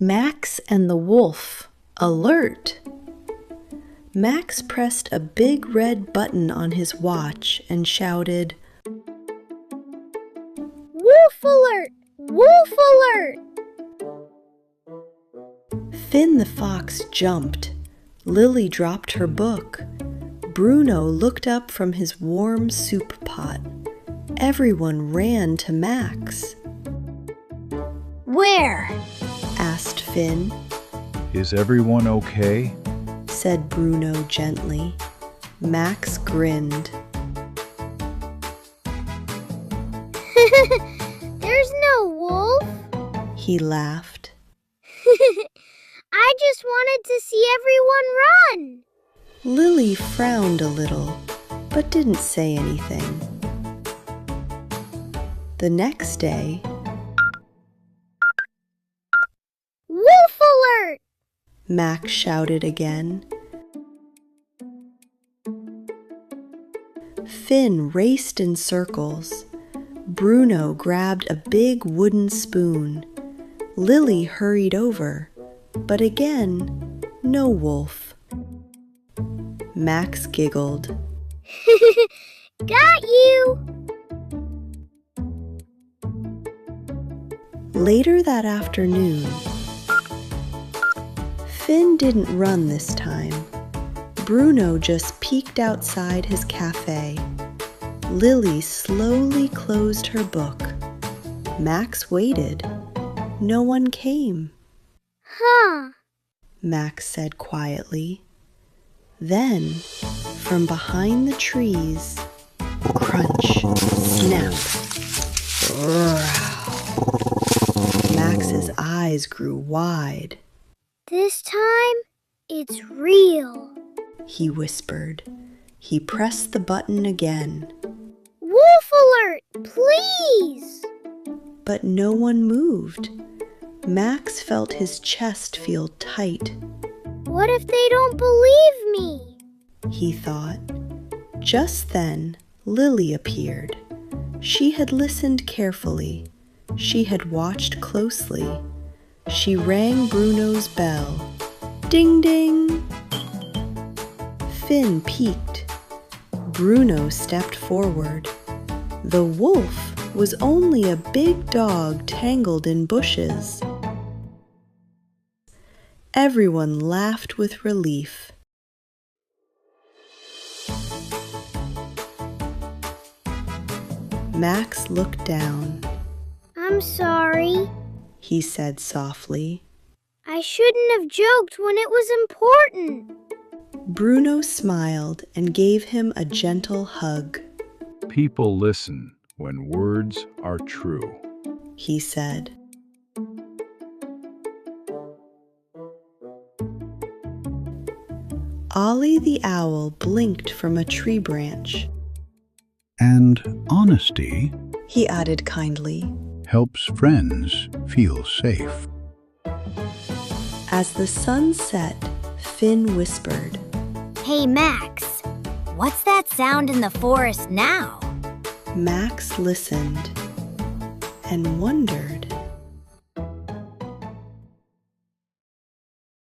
Max and the wolf, alert! Max pressed a big red button on his watch and shouted, "Wolf alert! Wolf alert!" Finn the fox jumped. Lily dropped her book. Bruno looked up from his warm soup pot. Everyone ran to Max. "Where?" asked Finn. Is everyone okay? Said Bruno gently. Max grinned. "There's no wolf," He laughed. "I just wanted to see everyone run." Lily frowned a little, but didn't say anything. The next day, "Wolf alert!" Max shouted again. Finn raced in circles. Bruno grabbed a big wooden spoon. Lily hurried over, but again, no wolf. Max giggled. "Got you!" Later that afternoon, Finn didn't run this time. Bruno just peeked outside his cafe. Lily slowly closed her book. Max waited. No one came. "Huh." Max said quietly. Then, from behind the trees, crunch, snap, growl. Max's eyes grew wide. "This time, it's real." He whispered. He pressed the button again. "Wolf alert, please!" But no one moved. Max felt his chest feel tight. "What if they don't believe me?" He thought. Just then, Lily appeared. She had listened carefully. She had watched closely. She rang Bruno's bell. Ding, ding! Finn peeked. Bruno stepped forward. The wolf was only a big dog tangled in bushes. Everyone laughed with relief. Max looked down. "I'm sorry," He said softly. "I shouldn't have joked when it was important." Bruno smiled and gave him a gentle hug. People listen when words are true. He said. Ollie the owl blinked from a tree branch. And honesty He added kindly. helps friends feel safe. As the sun set, Finn whispered. Hey, Max, what's that sound in the forest now? Max listened and wondered.